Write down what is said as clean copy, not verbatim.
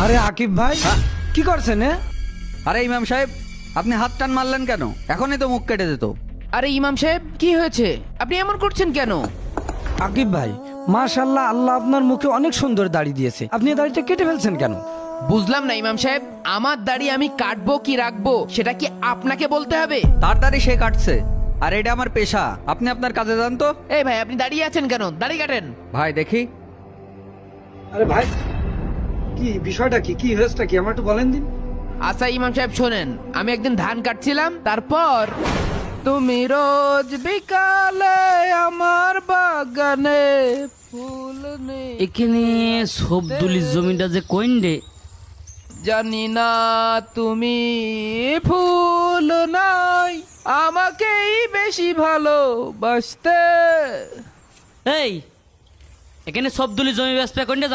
আরে আকিব ভাই কি করছেন? আরে ইমাম সাহেব, আপনি হাত টান মারলেন কেন? এখনই তো মুখ কেটে যেত। আরে ইমাম সাহেব, কি হয়েছে? আপনি এমন করছেন কেন? আকিব ভাই, মাশাআল্লাহ, আল্লাহ আপনার মুখে অনেক সুন্দর দাড়ি দিয়েছে, আপনি এই দাড়িটা কেটে ফেলছেন কেন? বুঝলাম না ইমাম সাহেব, আমার দাড়ি আমি কাটবো কি রাখবো সেটা কি আপনাকে বলতে হবে? তাড়াতাড়ি সে কাটছে, আর এটা আমার পেশা। আপনি আপনার কাজে যান তো। এই ভাই, আপনি দাঁড়িয়ে আছেন কেন? দাড়ি কাটেন। ভাই দেখি। আরে ভাই, কি বিষয়টা কি হয়েছেটা কি আমার একটু বলেন দিন। আচ্ছা ইমাম সাহেব শোনেন, আমি একদিন ধান কাটছিলাম, তারপর তুমি রোজ বিকালে আমার বাগানে ফুল নেই। এখানে সবদুলির জমিটা যে কইন্ডে জানি না তুমি ফুল নাই আমাকেই বেশি ভালোবাসতে। এই এখানে সবদুলির জমি ব্যবসা কইন্ডে